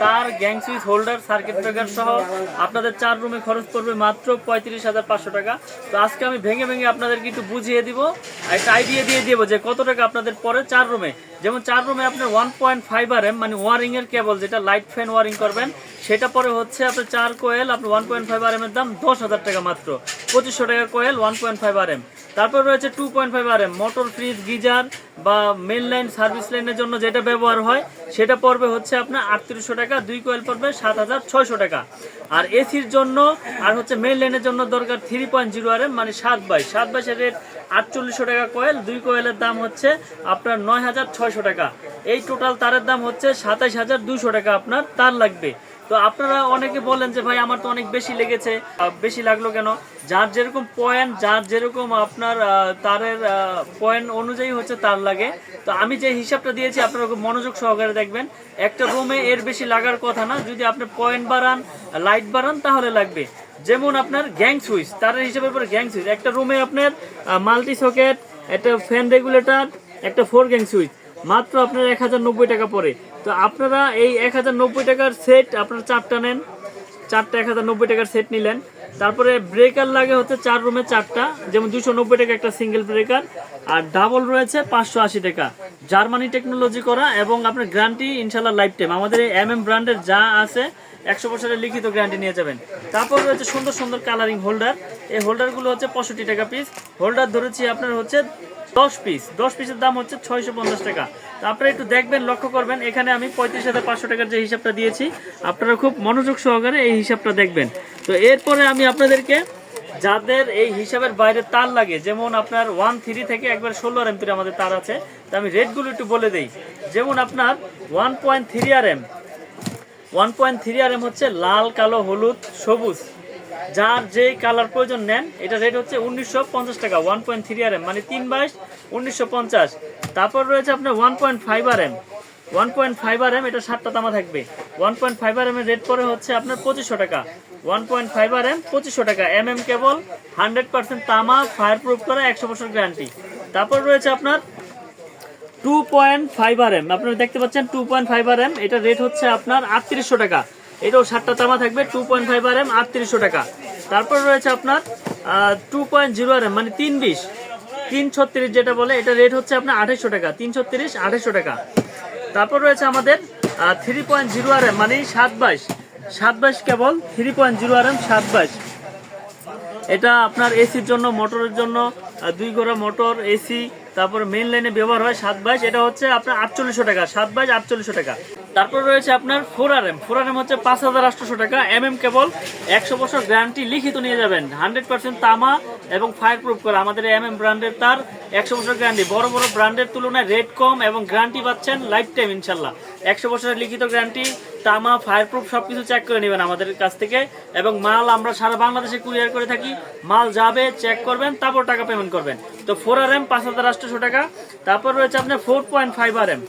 তার gang switch holder circuit breaker সহ আপনাদের 4 রুমে খরচ পড়বে মাত্র 35,500 টাকা। তো আজকে আমি ভেঙে ভেঙে আপনাদেরকে একটু বুঝিয়ে দিব, একটা আইডিয়া দিয়ে দিব যে কত টাকা আপনাদের পরে 4 রুমে। যেমন 4 রুমে আপনার 1.5 RM মানে ওয়ারিং এর কেবল, যেটা লাইট ফ্যান ওয়ারিং করবেন, সেটা পরে হচ্ছে আপনার 4 কোয়েল আপনার 1.5 RM এর দাম 10,000 টাকা মাত্র, 2500 টাকা কোয়েল 1.5 RM। তারপর রয়েছে 2.5 RM মোটর, ফ্রিজ, গিজার বা মেন লাইন সার্ভিস লাইনের জন্য যেটা ব্যবহার হয় সেটা পড়বে হচ্ছে আপনার 3800 টাকা, 2 কোয়েল পড়বে 7,600 টাকা। আর এসির জন্য আর হচ্ছে মেন লাইনের জন্য দরকার 3.0 RM মানে 7/7 এর রেট 4800 টাকা কোয়েল, 2 কোয়েলের দাম হচ্ছে আপনার 9,600 টাকা। এই টোটাল তারের দাম হচ্ছে 27,200 টাকা আপনার তার লাগবে। তো আপনারা অনেকে বলেন যে ভাই আমার তো অনেক বেশি লেগেছে, বেশি লাগলো কেন? যার যেরকম পয়েন্ট, যার যেরকম আপনার তারের পয়েন্ট অনুযায়ী হচ্ছে তার লাগে। তো আমি যে হিসাবটা দিয়েছি আপনারা খুব মনোযোগ সহকারে দেখবেন। একটা রুমে এর বেশি লাগার কথা না, যদি আপনি পয়েন্ট বাড়ান, লাইট বাড়ান তাহলে লাগবে। যেমন আপনার গ্যাং সুইচ, তারের হিসাবের পরে গ্যাং সুইচ, একটা রুমে আপনার মাল্টি সকেট, একটা ফ্যান রেগুলেটর, একটা 4 গ্যাং সুইচ মাত্র আপনার 1090 টাকা পড়ে। তো আপনারা এই 1090 টাকার সেট আপনারা 4টা নেন, 4টা 1090 টাকার সেট নিলেন। তারপরে ব্রেকার লাগে হচ্ছে 4 রুমে 4টা, যেমন 290 টাকা একটা সিঙ্গেল ব্রেকার, আর ডাবল রয়েছে 580 টাকা, জার্মানি টেকনোলজি করা, এবং আপনার গ্যারান্টি ইনশাল্লাহ লাইফ টাইম। আমাদের এই MM ব্র্যান্ডের যা আছে 100 বছরের লিখিত গ্যারান্টি নিয়ে যাবেন। তারপর রয়েছে সুন্দর সুন্দর কালারিং হোল্ডার, এই হোল্ডারগুলো হচ্ছে 65 টাকা পিস। হোল্ডার ধরেছি আপনার হচ্ছে 10 পিস, 10 পিসের দাম হচ্ছে 650 টাকা। তো আপনারা একটু দেখবেন, লক্ষ্য করবেন, এখানে আমি 35,500 টাকার যে হিসাবটা দিয়েছি আপনারা খুব মনোযোগ সহকারে এই হিসাবটা দেখবেন। তো এরপরে আমি আপনাদেরকে যাদের এই হিসাবের বাইরে তার লাগে, যেমন আপনার 1.3 থেকে একবার 16 RM আমাদের তার আছে, তো আমি রেটগুলো একটু বলে দেই। যেমন আপনার 1.3 RM, 1.3 RM হচ্ছে লাল, কালো, হলুদ, সবুজ, যার যে কালার প্রয়োজন নেন। এটা রেট হচ্ছে 1950 টাকা, 1.3 RM মানে 3/1950। তারপর রয়েছে আপনার 1.5 RM, 1.5 RM এটা 7টা তামা থাকবে। 1.5 RM এর রেট পরে হচ্ছে আপনার 2500 টাকা, 1.5 RM 2500 টাকা। MM কেবল 100% তামা, ফায়ার প্রুফ করা, 100 বছর গ্যারান্টি। তারপর রয়েছে আপনার 2.5 RM, আপনারা দেখতে পাচ্ছেন 2.5 RM, এটা রেট হচ্ছে আপনার 3800 টাকা, এটাও 7টা তামা থাকবে, 2.5 RM 3800 টাকা। তারপর রয়েছে আপনার 2.0 RM মানে 336 যেটা বলে, এটা রেট হচ্ছে আপনার 2800 টাকা, 336 2800 টাকা। তারপর রয়েছে আমাদের 3.0 RM মানে 7/7 কেবল, 3.0 RM 7/। এটা আপনার এসির জন্য, মোটরের জন্য, 2 ঘোড়া মোটর, এসি, তারপর মেইন লাইনে ব্যবহার হয় 7/, এটা হচ্ছে আপনার 4800 টাকা, 7/4800 টাকা। তারপর রয়েছে আপনার 4 RM, 4 RM হচ্ছে 5800 টাকা, MM কেবল, 100 বছর গ্যারান্টি লিখিত নিয়ে যাবেন, 100% তামা এবং ফায়ার প্রুফ করা। আমাদের MM ব্র্যান্ডের তার 100 বছর গ্যারান্টি, বড় বড় ব্র্যান্ডের তুলনায় রেট কম এবং গ্যারান্টি পাচ্ছেন লাইফ টাইম ইনশাল্লাহ। 100 বছরের লিখিত গ্যারান্টি, তামা, ফায়ার প্রুফ সবকিছু চেক করে নেবেন আমাদের কাছ থেকে। এবং মাল আমরা সারা বাংলাদেশে কুরিয়ার করে থাকি, মাল যাবে চেক করবেন, তারপর টাকা পেমেন্ট করবেন। তো 4 RM 5800 টাকা। তারপর রয়েছে আপনার 4.5 RM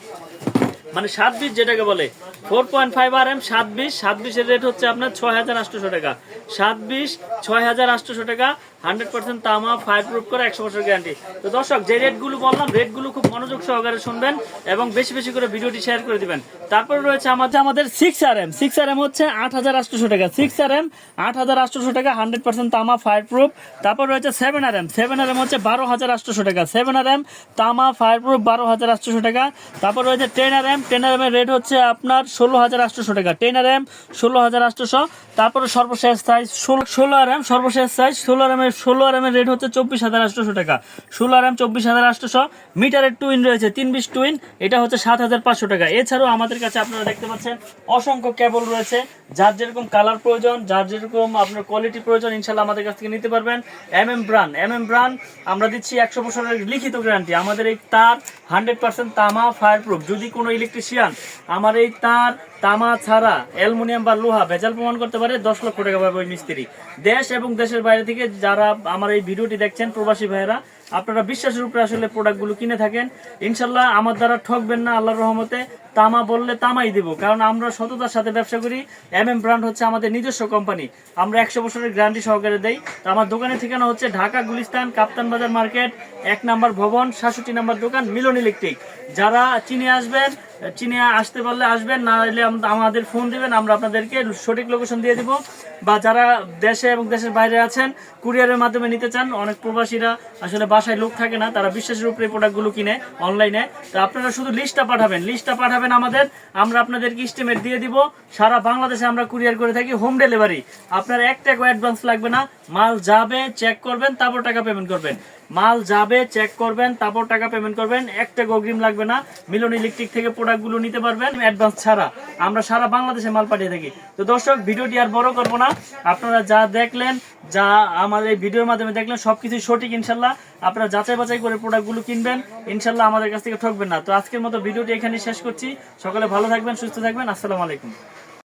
মানে 7/20 যেটাকে বলে, 4.5 RM 7/20 এর রেট হচ্ছে আপনার 6800 টাকা, 7/20 6800 টাকা, 100% তামা, ফায়ার প্রুফ করা, 100 বছর গ্যারান্টি। তো দর্শক, যে রেটগুলো বললাম, রেটগুলো খুব মনোযোগ সহকারে শুনবেন এবং বেশি বেশি করে ভিডিওটি শেয়ার করে দিবেন। তারপরে রয়েছে আমাদের 6 RM, 6 RM হচ্ছে 8800 টাকা, 6 RM 8800 টাকা, 100% তামা, ফায়ার প্রুফ। তারপর রয়েছে 7 RM, 7 RM হচ্ছে 12800 টাকা, 7 RM তামা, ফায়ার প্রুফ, 12800 টাকা। তারপর রয়েছে 10 RM, 10 RM এর রেট হচ্ছে আপনার 16800 টাকা, 10 RM 16800। তারপরে সর্বশেষ সাইজ 16 RM, সর্বশেষ সাইজ 16 RM এর রেট হচ্ছে 24800 টাকা, 16 RM 24800। মিটারের টুইন রয়েছে 3/20 টুইন, এটা হচ্ছে 7500 টাকা। এছাড়াও আমাদের কাছে আপনারা দেখতে পাচ্ছেন অসংখ্য কেবল রয়েছে, যার যেরকম কালার প্রয়োজন, যার যেরকম আপনার কোয়ালিটি প্রয়োজন, ইনশাল্লাহ আমাদের কাছ থেকে নিতে পারবেন। MM ব্র্যান্ড আমরা দিচ্ছি 100 বছরের লিখিত গ্যারান্টি। আমাদের এই তার 100% তামা, ফায়ার প্রুফ। যদি কোনো ইলেকট্রিশিয়ান আমার এই তার তামা ছাড়া অ্যালুমিনিয়াম বা লোহা ভেজাল প্রমাণ করতে পারে, 10 লক্ষ টাকা পাবে ওই মিস্ত্রি। দেশ এবং দেশের বাইরে থেকে যারা আমার এই ভিডিওটি দেখছেন, প্রবাসী ভাইয়েরা, আপনারা বিশ্বাসের উপরে আসলে প্রোডাক্টগুলো কিনে থাকেন, ইনশাল্লাহ আমার দ্বারা ঠকবেন না আল্লাহর রহমতে। তামা বললে তামাই দিব, কারণ আমরা সততার সাথে ব্যবসা করি। MM ব্র্যান্ড হচ্ছে আমাদের নিজস্ব কোম্পানি, আমরা 100 বছরের গ্যারান্টি সহকারে দেই। তো আমার দোকানের ঠিকানা হচ্ছে ঢাকা গুলিস্তান কাপ্তান বাজার মার্কেট 1 নম্বর ভবন 67 নম্বর দোকান মিলন ইলেকট্রিক। যারা চিনে আসবেন, চিনে আসতে পারলে আসবেন, না হলে আমাদের ফোন দিবেন, আমরা আপনাদেরকে সঠিক লোকেশন দিয়ে দিব। বা যারা দেশে এবং দেশের বাইরে আছেন কুরিয়ারের মাধ্যমে নিতে চান, অনেক প্রবাসীরা আসলে বাসায় লোক থাকে না, তারা বিশ্বাসের উপরে প্রোডাক্টগুলো কিনে অনলাইনে। তো আপনারা শুধু লিস্টটা পাঠাবেন আমাদের, আমরা আপনাদেরকে এস্টিমেট দিয়ে দিব। সারা বাংলাদেশে আমরা কুরিয়ার করে থাকি, হোম ডেলিভারি। আপনার 1 টাকা অ্যাডভান্স লাগবে না, মাল যাবে চেক করবেন তারপর টাকা পেমেন্ট করবেন। মাল যাবে চেক করবেন তারপর টাকা পেমেন্ট করবেন, 1 টাকা অগ্রিম লাগবে না। মিলন ইলেকট্রিক থেকে প্রোডাক্টগুলো নিতে পারবেন অ্যাডভান্স ছাড়া, আমরা সারা বাংলাদেশে মাল পাঠিয়ে থাকি। তো দর্শক, ভিডিওটি আর বড় করব না, আপনারা যা দেখলেন, যা আমাদের এই ভিডিওর মাধ্যমে দেখলেন সবকিছু সঠিক। ইনশাল্লাহ আপনারা যাচাই বাছাই করে প্রোডাক্টগুলো কিনবেন, ইনশাল্লাহ আমাদের কাছ থেকে ঠকবেন না। তো আজকের মতো ভিডিওটি এখানে শেষ করছি। সকলে ভালো থাকবেন, সুস্থ থাকবেন। আসসালামু আলাইকুম।